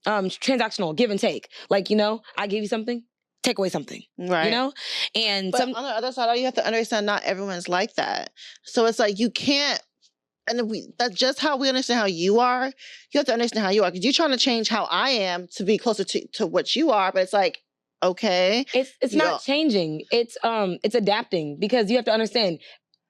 transactional, give and take. Like, you know, I give you something, take away something. Right. You know? And but on the other side, you have to understand not everyone's like that. So it's like, you can't, and that's just how we understand how you are. You have to understand how you are, because you're trying to change how I am to be closer to what you are, but it's like, okay. It's not changing. It's adapting, because you have to understand,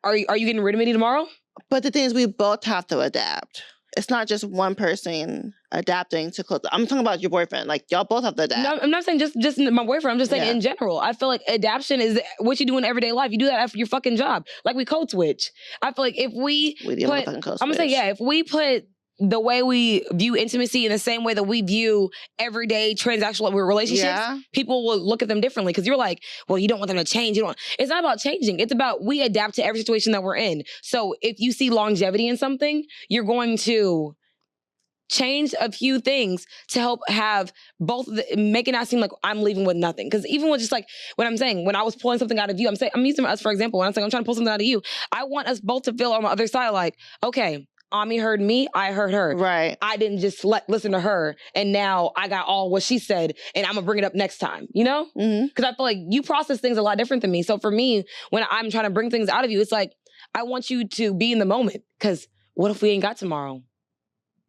are you getting rid of me tomorrow? But the thing is, we both have to adapt. It's not just one person adapting to close. I'm talking about your boyfriend. Like, y'all both have to adapt. No, I'm not saying just my boyfriend. I'm just saying in general. I feel like adaptation is what you do in everyday life. You do that after your fucking job. Like, we code switch. I feel like if we put, I'm gonna say, if we put the way we view intimacy in the same way that we view everyday transactional relationships, people will look at them differently, because you're like, well, you don't want them to change. It's not about changing. It's about we adapt to every situation that we're in. So if you see longevity in something, you're going to change a few things to help have both, make it not seem like I'm leaving with nothing. Because even with just like what I'm saying, when I was pulling something out of you, I'm using us for example. When I'm saying I'm trying to pull something out of you, I want us both to feel on the other side like, okay, Ami heard me, I heard her. Right. I didn't just listen to her, and now I got all what she said, and I'm gonna bring it up next time, you know? Because I feel like you process things a lot different than me. So for me, when I'm trying to bring things out of you, it's like, I want you to be in the moment, because what if we ain't got tomorrow?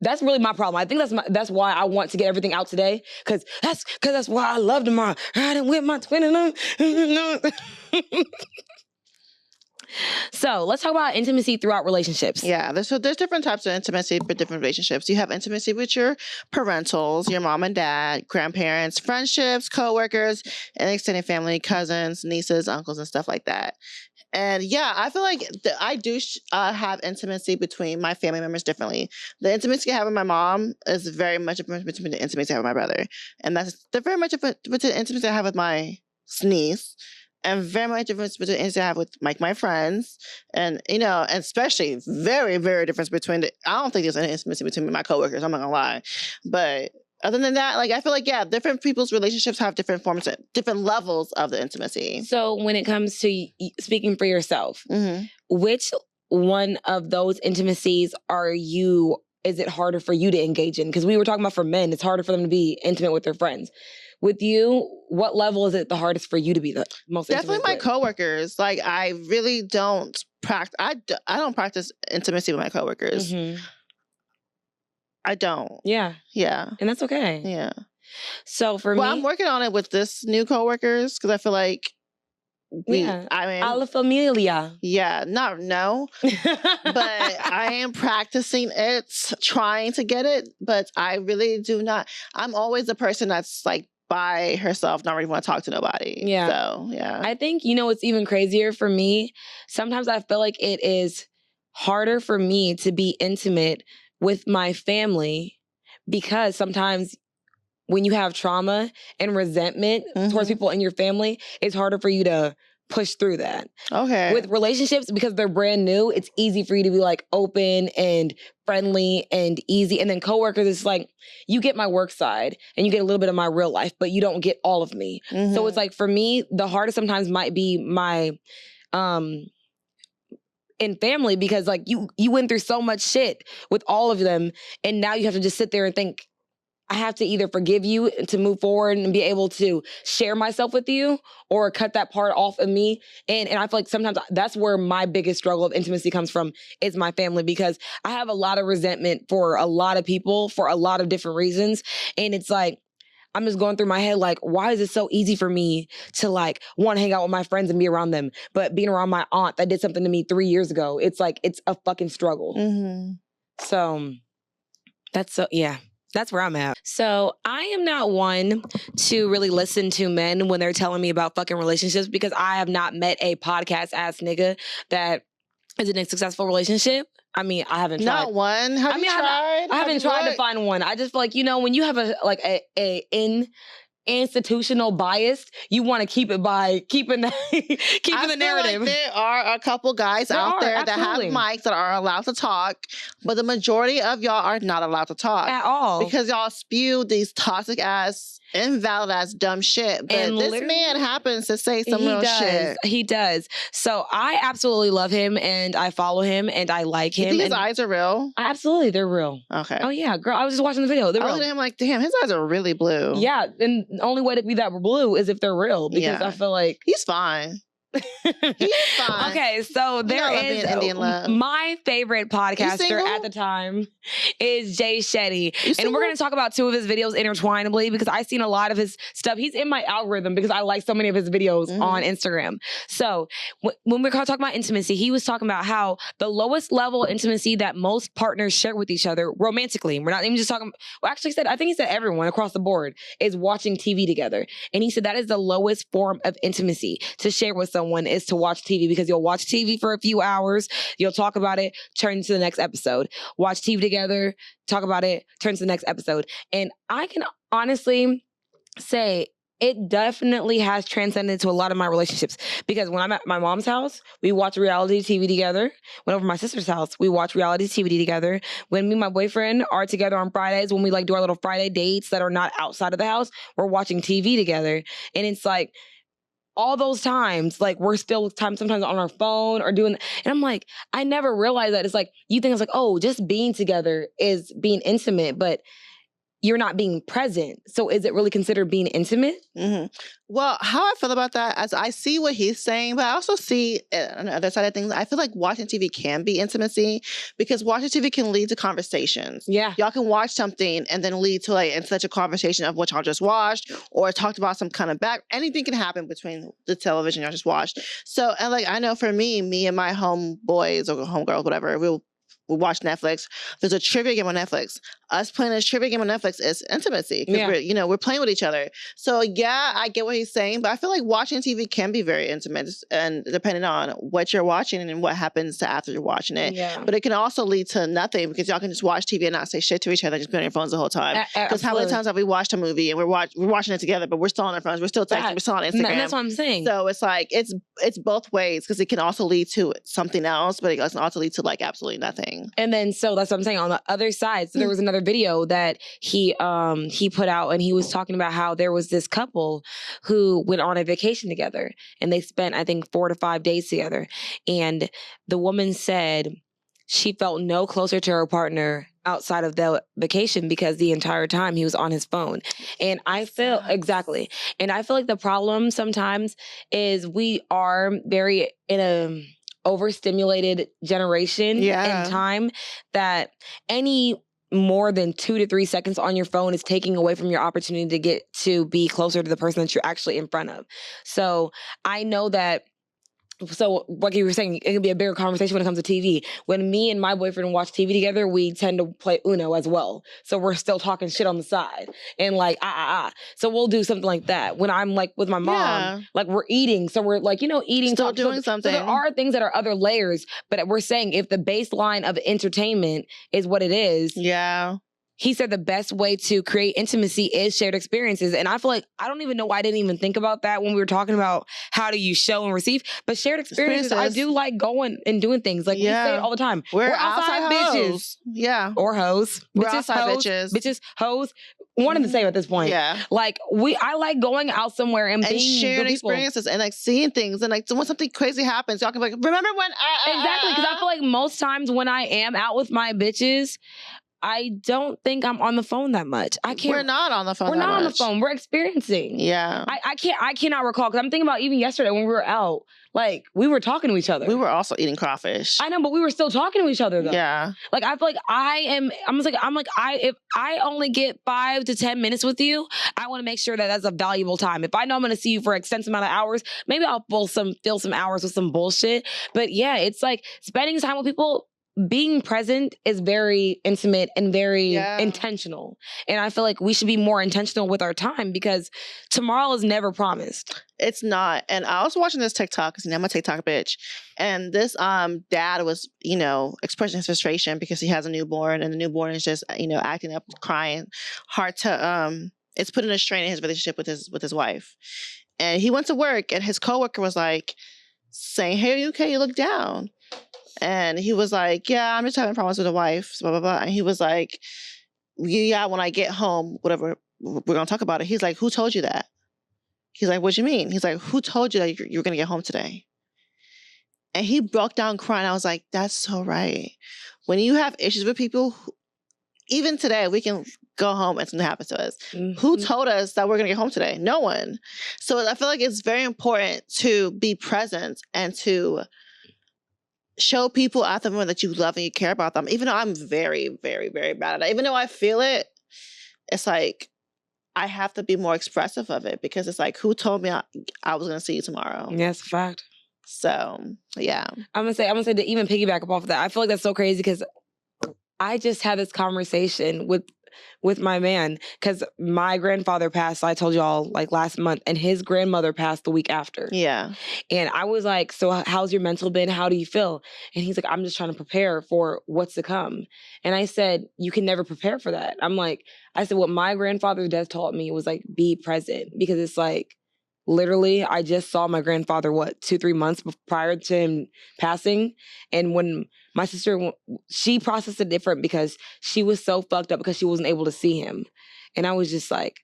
That's really my problem. I think that's why I want to get everything out today, because that's why I love tomorrow. Riding with my twin and So let's talk about intimacy throughout relationships. Yeah, there's different types of intimacy for different relationships. You have intimacy with your parentals, your mom and dad, grandparents, friendships, coworkers, and extended family, cousins, nieces, uncles, and stuff like that. And yeah, I feel like I do have intimacy between my family members differently. The intimacy I have with my mom is very much different between the intimacy I have with my brother. And that's very much different between the intimacy I have with my niece. And very much difference between the intimacy I have with my friends. And, you know, and especially very, very difference between I don't think there's any intimacy between my coworkers, I'm not gonna lie. But other than that, like, I feel like, yeah, different people's relationships have different forms, different levels of the intimacy. So when it comes to speaking for yourself, which one of those intimacies is it harder for you to engage in? Because we were talking about for men, it's harder for them to be intimate with their friends. With you, what level is it the hardest for you to be the most intimate Definitely my with? coworkers. Like, I really don't practice. I don't practice intimacy with my coworkers. I don't. Yeah. Yeah. And that's okay. Yeah. So for me, I'm working on it with this new coworkers, because I feel like I mean, a la familia. Yeah, no. But I am practicing it, trying to get it, but I really do not. I'm always the person that's like by herself, not really want to talk to nobody. Yeah. So, yeah. I think, you know, it's even crazier for me. Sometimes I feel like it is harder for me to be intimate with my family, because sometimes when you have trauma and resentment towards people in your family, it's harder for you to push through that. Okay. With relationships, because they're brand new, it's easy for you to be like open and friendly and easy. And then coworkers, it's like you get my work side and you get a little bit of my real life, but you don't get all of me. So it's like for me, the hardest sometimes might be my in family, because like you went through so much shit with all of them, and now you have to just sit there and think, I have to either forgive you to move forward and be able to share myself with you, or cut that part off of me. And I feel like sometimes that's where my biggest struggle of intimacy comes from, is my family, because I have a lot of resentment for a lot of people for a lot of different reasons. And it's like, I'm just going through my head, like, why is it so easy for me to like want to hang out with my friends and be around them? But being around my aunt that did something to me 3 years ago, it's like, it's a fucking struggle. So that's where I'm at. So I am not one to really listen to men when they're telling me about fucking relationships, because I have not met a podcast ass nigga that is in a successful relationship. I mean, I haven't tried. Not one. Have you tried? I haven't tried to find one. I just feel like, when you have a institutional bias, you want to keep it by keeping the narrative. Like there are a couple guys out there that have mics that are allowed to talk, but the majority of y'all are not allowed to talk at all, because y'all spew these toxic ass, invalid ass, dumb shit. But and this man happens to say some real shit. He does. So I absolutely love him, and I follow him, and I like him. You think his eyes are real? Absolutely, they're real. Okay. Oh yeah, girl. I was just watching the video. They're real. I looked at him like, damn, his eyes are really blue. Yeah, and the only way to be that blue is if they're real, because I feel like he's fine. He's fine. Okay, so there is Indian love. My favorite podcaster at the time is Jay Shetty. And we're going to talk about two of his videos intertwinably, because I've seen a lot of his stuff. He's in my algorithm because I like so many of his videos on Instagram. So when we're talking about intimacy, he was talking about how the lowest level intimacy that most partners share with each other romantically, we're not even just talking, well, actually I think he said everyone across the board, is watching TV together. And he said that is the lowest form of intimacy to share with someone, is to watch TV, because you'll watch TV for a few hours, you'll talk about it, turn to the next episode, watch TV together, talk about it, turn to the next episode. And I can honestly say it definitely has transcended to a lot of my relationships, because when I'm at my mom's house, we watch reality TV together. When over my sister's house, we watch reality TV together. When me and my boyfriend are together on Fridays, when we like do our little Friday dates that are not outside of the house, we're watching TV together. And it's like, all those times, like, we're still sometimes on our phone or doing, and I'm like, I never realized that. It's like, you think it's like, oh, just being together is being intimate, but you're not being present. So is it really considered being intimate? Well, how I feel about that, as I see what he's saying, but I also see on the other side of things, I feel like watching TV can be intimacy, because watching TV can lead to conversations. Yeah. Y'all can watch something and then lead to like in such a conversation of what y'all just watched, or talked about some kind of anything can happen between the television y'all just watched. So, and like, I know for me and my homeboys or homegirls, whatever, we'll watch Netflix. There's a trivia game on Netflix. Us playing this trivia game on Netflix is intimacy, because we're playing with each other. So yeah, I get what he's saying, but I feel like watching TV can be very intimate, and depending on what you're watching and what happens after you're watching it. Yeah. But it can also lead to nothing, because y'all can just watch TV and not say shit to each other, just be on your phones the whole time. Because how many times have we watched a movie and we're watching it together, but we're still on our phones, we're still texting, we're still on Instagram. That's what I'm saying. So it's like it's both ways, because it can also lead to something else, but it can also lead to like absolutely nothing. And then, so that's what I'm saying. On the other side, so there was another video that he put out, and he was talking about how there was this couple who went on a vacation together, and they spent, I think, 4 to 5 days together. And the woman said she felt no closer to her partner outside of the vacation, because the entire time he was on his phone. And I feel exactly. And I feel like the problem sometimes is we are very in a overstimulated generation and time, that any more than 2 to 3 seconds on your phone is taking away from your opportunity to get to be closer to the person that you're actually in front of. So I know that. So like you were saying, it can be a bigger conversation when it comes to TV. When me and my boyfriend watch TV together, we tend to play Uno as well. So we're still talking shit on the side and like, So we'll do something like that. When I'm like with my mom, like we're eating. So we're like, eating. Still doing something. So there are things that are other layers, but we're saying if the baseline of entertainment is what it is. Yeah. he said the best way to create intimacy is shared experiences. And I feel like, I don't even know why I didn't even think about that when we were talking about how do you show and receive. But shared experiences, I do like going and doing things. Like we say it all the time. We're outside bitches. Bitches. Yeah. Or hoes. We're bitches, outside hoes, bitches. Bitches, hoes. One and the same at this point. Yeah. Like I like going out somewhere and being sharing experiences and like seeing things and like when something crazy happens, y'all can be like, remember when exactly, because I feel like most times when I am out with my bitches, I don't think I'm on the phone that much. I can't. We're not on the phone. We're not on the phone. We're experiencing. Yeah. I cannot recall, because I'm thinking about even yesterday when we were out. Like, we were talking to each other. We were also eating crawfish. I know, but we were still talking to each other though. Yeah. Like, I feel like if I only get 5 to 10 minutes with you, I want to make sure that that's a valuable time. If I know I'm going to see you for an extensive amount of hours, maybe I'll fill some hours with some bullshit. But yeah, it's like spending time with people. Being present is very intimate and very intentional. And I feel like we should be more intentional with our time, because tomorrow is never promised. It's not. And I was watching this TikTok, because I'm a TikTok bitch. And this dad was, expressing his frustration because he has a newborn, and the newborn is just, acting up, crying. Hard to it's putting a strain in his relationship with his wife. And he went to work, and his coworker was like saying, "Hey, are you okay? You look down." And he was like, "Yeah, I'm just having problems with the wife, blah, blah, blah." And he was like, "Yeah, when I get home, whatever, we're going to talk about it." He's like, "Who told you that?" He's like, "What do you mean?" He's like, "Who told you that you're going to get home today?" And he broke down crying. I was like, that's so right. When you have issues with people, even today, we can go home and something happens to us. Mm-hmm. Who told us that we're going to get home today? No one. So I feel like it's very important to be present and to show people at the moment that you love and you care about them. Even though I'm very, very, very bad at it. Even though I feel it, it's like I have to be more expressive of it, because it's like, who told me I was going to see you tomorrow? Yeah, it's a fact. So, yeah. I'm gonna say to even piggyback up off of that, I feel like that's so crazy, because I just had this conversation with my man, because my grandfather passed, I told y'all, like last month, and his grandmother passed the week after. Yeah. And I was like, "So how's your mental been? How do you feel?" And he's like, "I'm just trying to prepare for what's to come." And I said, "You can never prepare for that." I said, what my grandfather death taught me was like, be present, because it's like, literally, I just saw my grandfather, 2-3 months prior to him passing. And when my sister, she processed it different, because she was so fucked up because she wasn't able to see him. And I was just like,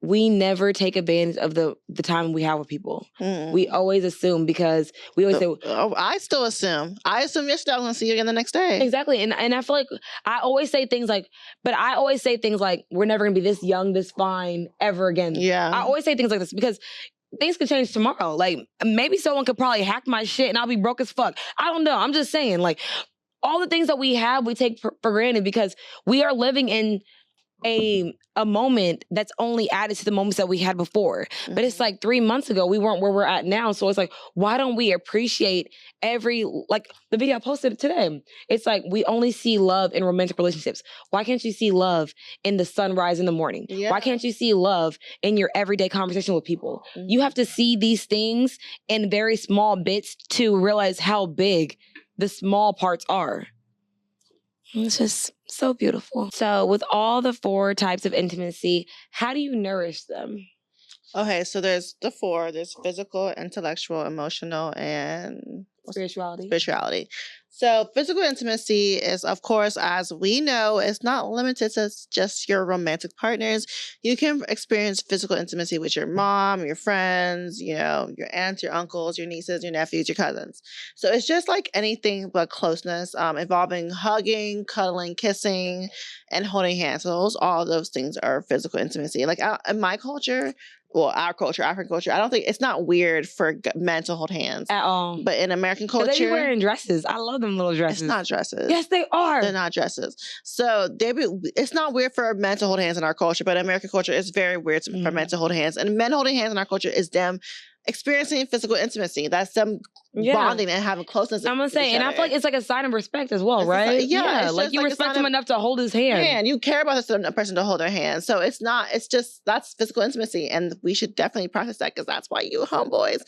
we never take advantage of the time we have with people. Mm. We always assume, because we always say... I still assume. I assume yesterday I was going to see you again the next day. Exactly. And I feel like I always say things like, we're never going to be this young, this fine ever again. Yeah. I always say things like this because things could change tomorrow. Like, maybe someone could probably hack my shit and I'll be broke as fuck. I don't know. I'm just saying, like, all the things that we have, we take for granted, because we are living in a moment that's only added to the moments that we had before. Mm-hmm. But it's like 3 months ago, we weren't where we're at now. So it's like, why don't we appreciate like the video I posted today? It's like, we only see love in romantic relationships. Why can't you see love in the sunrise in the morning? Yeah. Why can't you see love in your everyday conversation with people? Mm-hmm. You have to see these things in very small bits to realize how big the small parts are. It's just so beautiful. So with all the 4 types of intimacy, how do you nourish them? Okay, so there's the 4. There's physical, intellectual, emotional, and spirituality. So physical intimacy is, of course, as we know, it's not limited to just your romantic partners. You can experience physical intimacy with your mom, your friends, your aunts, your uncles, your nieces, your nephews, your cousins. So it's just like anything but closeness, involving hugging, cuddling, kissing, and holding hands. So all of those things are physical intimacy. Like in my culture, well, our culture, African culture, I don't think it's not weird for men to hold hands at all. But in American culture, they be wearing dresses. I love them little dresses. It's not dresses. Yes, they are. They're not dresses. So it's not weird for men to hold hands in our culture, but in American culture, it's very weird for men to hold hands. And men holding hands in our culture is them experiencing physical intimacy. That's them bonding and having closeness. I'm gonna say, and I feel like it's like a sign of respect as well, right? Like you respect him enough to hold his hand. Man, you care about this person to hold their hand. So it's just that's physical intimacy, and we should definitely practice that because that's why you homeboys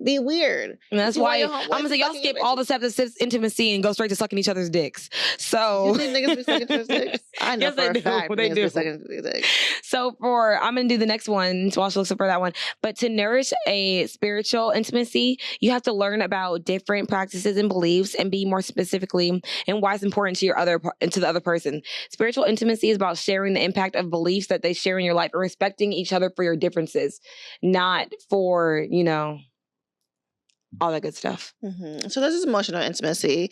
be weird. And that's why I'm gonna say y'all skip all the steps of intimacy and go straight to sucking each other's dicks. So you think niggas be sucking each other's dicks? I know for a fact they do. So I'm gonna do the next one while she looks up for that one. But to nourish a spiritual intimacy, you have to learn about different practices and beliefs and be more specifically and why it's important to the other person. Spiritual intimacy is about sharing the impact of beliefs that they share in your life and respecting each other for your differences, not for, all that good stuff. Mm-hmm. So this is emotional intimacy.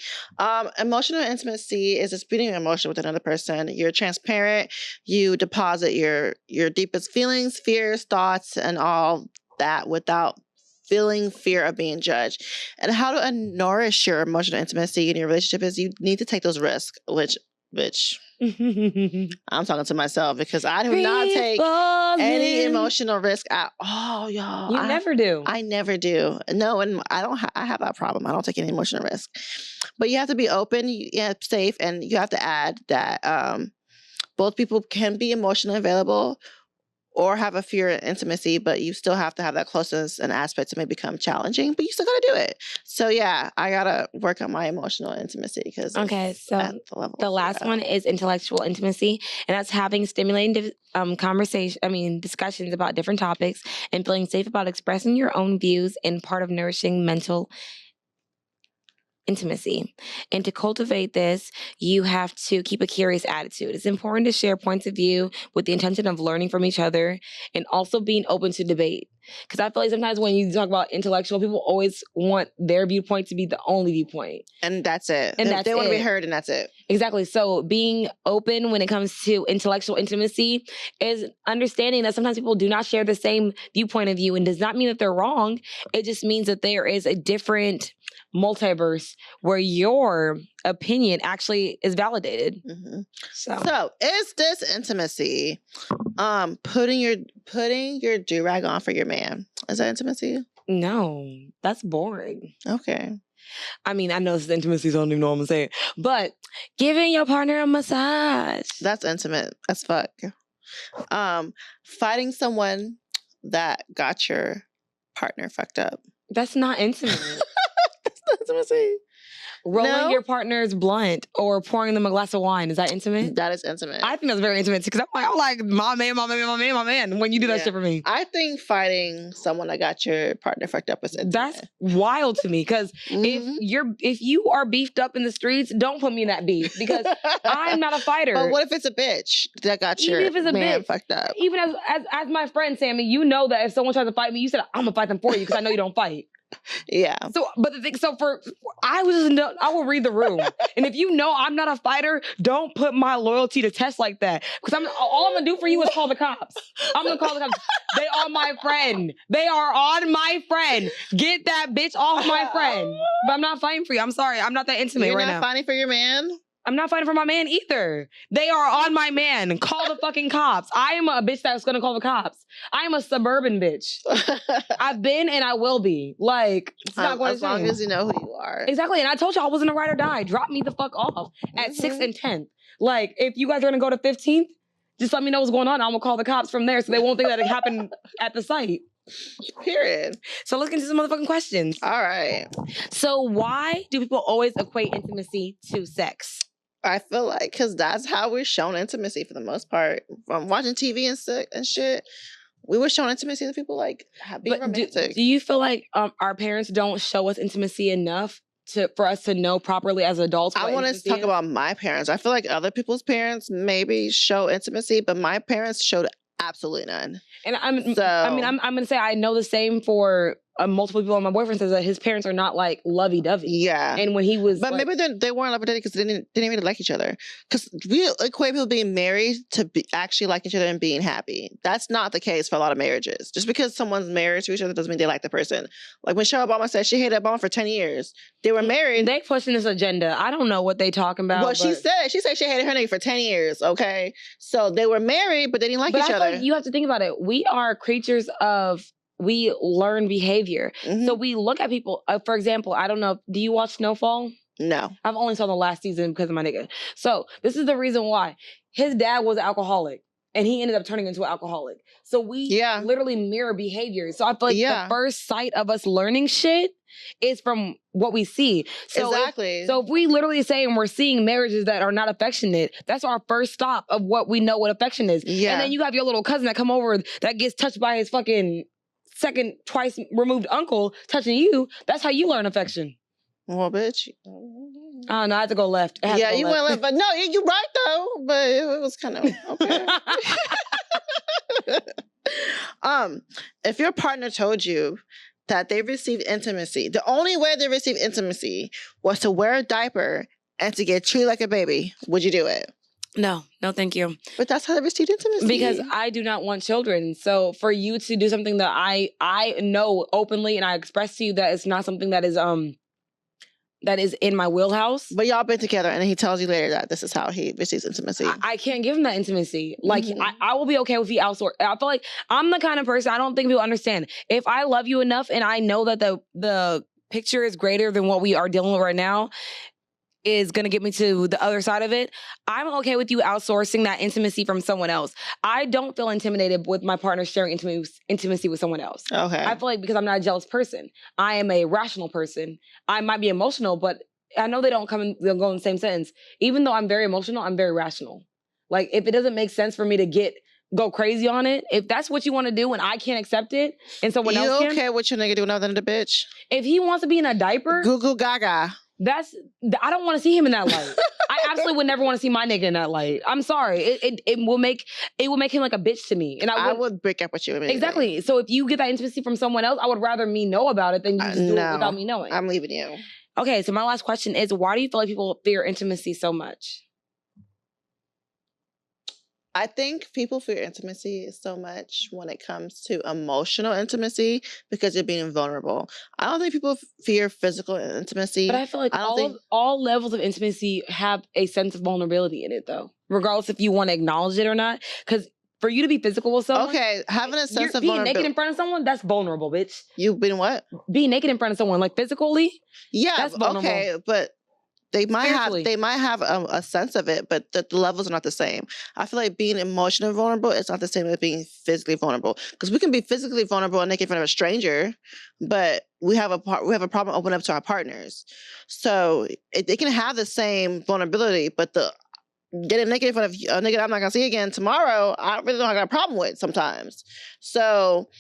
Emotional intimacy is expressing your emotion with another person. You're transparent. You deposit your deepest feelings, fears, thoughts, and all that without feeling fear of being judged. And how to nourish your emotional intimacy in your relationship is you need to take those risks, which I'm talking to myself because I do not take any emotional risk at all, y'all. You never do. I never do. No, and I have that problem. I don't take any emotional risk. But you have to be open, safe, and you have to add that both people can be emotionally available or have a fear of intimacy, but you still have to have that closeness and aspects that may become challenging, but you still got to do it. So yeah, I got to work on my emotional intimacy because so the last one is intellectual intimacy, and that's having stimulating discussions about different topics and feeling safe about expressing your own views and part of nourishing mental intimacy. And to cultivate this, you have to keep a curious attitude. It's important to share points of view with the intention of learning from each other and also being open to debate. Because I feel like sometimes when you talk about intellectual, people always want their viewpoint to be the only viewpoint. And that's it. And they want to be heard and that's it. Exactly. So being open when it comes to intellectual intimacy is understanding that sometimes people do not share the same viewpoint of you, and does not mean that they're wrong. It just means that there is a different multiverse where your opinion actually is validated. Mm-hmm. So is this intimacy putting your do-rag on for your man? Is that intimacy? No, that's boring. Okay. I mean, I know this is intimacy, so I don't even know what I'm saying. But giving your partner a massage. That's intimate as fuck. Fighting someone that got your partner fucked up. That's not intimate. That's not intimacy. Rolling your partner's blunt or pouring them a glass of wine. Is that intimate? That is intimate. I think that's very intimate because I'm like, my man when you do that shit for me. I think fighting someone that got your partner fucked up is intimate. That's wild to me because if you are beefed up in the streets, don't put me in that beef because I'm not a fighter. But what if it's a bitch that got your man fucked up? Even as my friend Sammy, you know that if someone tries to fight me, you said I'm gonna fight them for you because I know you don't fight. Yeah. So, but the thing, I will read the room, and if you know I'm not a fighter, don't put my loyalty to test like that. Because all I'm gonna do for you is call the cops. I'm gonna call the cops. They are my friend. They are on my friend. Get that bitch off my friend. But I'm not fighting for you. I'm sorry. I'm not that intimate right now. You're not fighting for your man? I'm not fighting for my man either. They are on my man. Call the fucking cops. I am a bitch that's gonna call the cops. I am a suburban bitch. I've been and I will be. Like, it's not going to change. As long as you know who you are. Exactly. And I told you I wasn't a ride or die. Drop me the fuck off at 6th and 10th. Like, if you guys are gonna go to 15th, just let me know what's going on. I'm gonna call the cops from there so they won't think that it happened at the site. Period. So let's get into some motherfucking questions. All right. So why do people always equate intimacy to sex? I feel like because that's how we're shown intimacy for the most part. From watching TV and shit, we were shown intimacy to people like being romantic. Do you feel like our parents don't show us intimacy enough for us to know properly as adults? I want to talk about my parents. I feel like other people's parents maybe show intimacy, but my parents showed absolutely none. And I'm gonna say I know the same for multiple people. My boyfriend says that his parents are not like lovey-dovey. Yeah. And when he was, but maybe they weren't lovey-dovey because they didn't really like each other. Because we equate people being married to actually like each other and being happy. That's not the case for a lot of marriages. Just because someone's married to each other doesn't mean they like the person. Like when Michelle Obama said she hated Obama for 10 years, they were married. They pushing this agenda. I don't know what they talking about. Well, she said she hated her nigga for 10 years. Okay, so they were married, but they didn't like each other. Like you have to think about it. We are creatures of we learn behavior. So we look at people. For example, I don't know. Do you watch Snowfall? No. I've only saw the last season because of my nigga. So this is the reason why. His dad was an alcoholic and he ended up turning into an alcoholic. So we literally mirror behavior. So I feel like the first sight of us learning shit is from what we see. So so if we literally say and we're seeing marriages that are not affectionate, that's our first stop of what we know what affection is. And then you have your little cousin that come over that gets touched by his fucking twice removed uncle touching you. That's how you learn affection. Well, bitch. Oh, no, I had to go left. You went left. But no, you're right, though. But it was kind of, okay. If your partner told you that they received intimacy, the only way they received intimacy was to wear a diaper and to get treated like a baby, would you do it? No, thank you. But that's how they received intimacy. Because I do not want children. So for you to do something that I know openly and I express to you that it's not something that is in my wheelhouse. But y'all been together and he tells you later that this is how he receives intimacy. I can't give him that intimacy. Like, I will be okay if he outsource. I feel like I'm the kind of person, I don't think people understand. If I love you enough and I know that the picture is greater than what we are dealing with right now, is going to get me to the other side of it, I'm okay with you outsourcing that intimacy from someone else. I don't feel intimidated with my partner sharing intimacy with someone else. Okay. I feel like because I'm not a jealous person. I am a rational person. I might be emotional, but I know they'll go in the same sentence. Even though I'm very emotional, I'm very rational. Like, if it doesn't make sense for me to go crazy on it, if that's what you want to do and I can't accept it and someone else can. You okay with your nigga doing other than the bitch? If he wants to be in a diaper. Goo goo gaga. I don't want to see him in that light. I absolutely would never want to see my nigga in that light. I'm sorry. It will make him like a bitch to me. And I would break up with you immediately. Exactly. So if you get that intimacy from someone else, I would rather me know about it than you just do it without me knowing. I'm leaving you. Okay, so my last question is, why do you feel like people fear intimacy so much? I think people fear intimacy so much when it comes to emotional intimacy because you're being vulnerable. I don't think people fear physical intimacy. But I feel like all levels of intimacy have a sense of vulnerability in it, though, regardless if you want to acknowledge it or not. Because for you to be physical with someone, having a sense of being naked in front of someone, that's vulnerable, bitch. You've been what? Being naked in front of someone, like physically, that's vulnerable. Okay, but they might have a sense of it, but the levels are not the same. I feel like being emotionally vulnerable is not the same as being physically vulnerable. Because we can be physically vulnerable and naked in front of a stranger, but we have a problem opening up to our partners. So they can have the same vulnerability, but getting naked in front of a nigga I'm not gonna see again tomorrow, I really don't have a problem with sometimes. So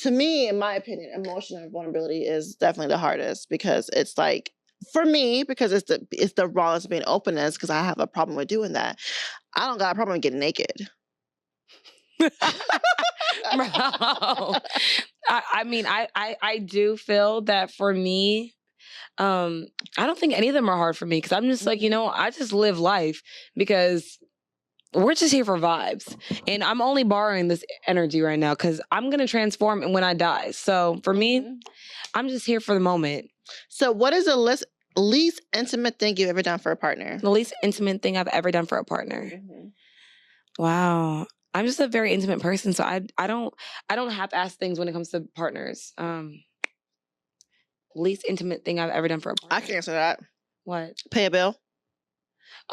to me, in my opinion, emotional vulnerability is definitely the hardest because it's like, for me, because it's the rawest being openness, because I have a problem with doing that. I don't got a problem with getting naked. Bro, I mean, I do feel that for me, I don't think any of them are hard for me because I'm just like, I just live life because we're just here for vibes. And I'm only borrowing this energy right now because I'm going to transform when I die. So for me, I'm just here for the moment. So what is the least intimate thing you've ever done for a partner? The least intimate thing I've ever done for a partner. Wow. I'm just a very intimate person, so I don't half-ass things when it comes to partners. Least intimate thing I've ever done for a partner. I can answer that. What? Pay a bill.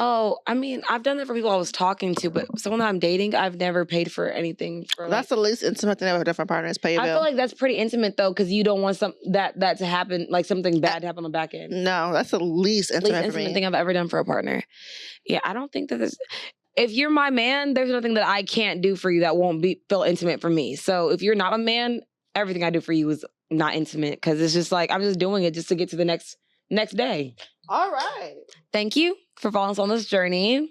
Oh, I mean, I've done that for people I was talking to, but someone that I'm dating, I've never paid for anything. That's the least intimate thing I've ever done for a partner is pay a bill. I feel like that's pretty intimate though, because you don't want that to happen, like something bad to happen on the back end. No, that's the least intimate for me. Thing I've ever done for a partner. Yeah, I don't think that there's. If you're my man, there's nothing that I can't do for you that won't feel intimate for me. So if you're not a man, everything I do for you is not intimate because it's just like I'm just doing it just to get to the next day. All right. Thank you for following us on this journey.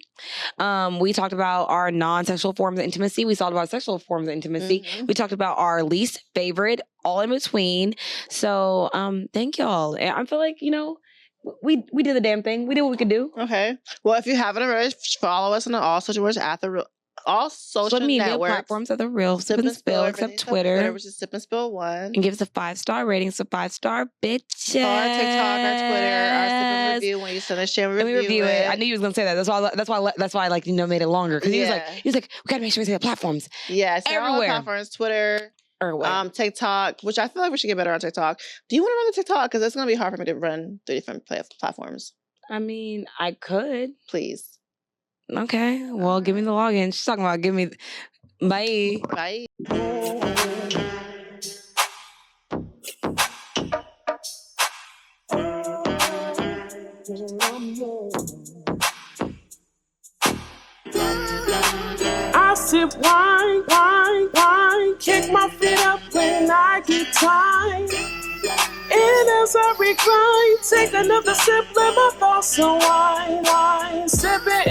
We talked about our non-sexual forms of intimacy. We talked about sexual forms of intimacy. We talked about our least favorite, all in between. So thank y'all. And I feel like, we did the damn thing. We did what we could do. Okay. Well, if you haven't already, follow us on all social words at all social media networks. Platforms of the real Sip and Spill, except Twitter. Which is Sip and Spill 1. And give us a 5-star rating. So 5-star bitches. Our TikTok, our Twitter, our Sip and Review. When you send us share, we review it. I knew you was gonna say that. That's why I made it longer. Because he was like, we gotta make sure we say the platforms. Yeah, everywhere. All the platforms, Twitter, Or what? TikTok, which I feel like we should get better on TikTok. Do you want to run the TikTok? Because it's going to be hard for me to run 3 different platforms. I mean, I could. Please. Okay. Well, give me the login. She's talking about give me. Bye. Bye. I sip wine, wine, wine, kick my feet up when I get tired. And as I recline, take another sip, let my thoughts unwind, wine, sip it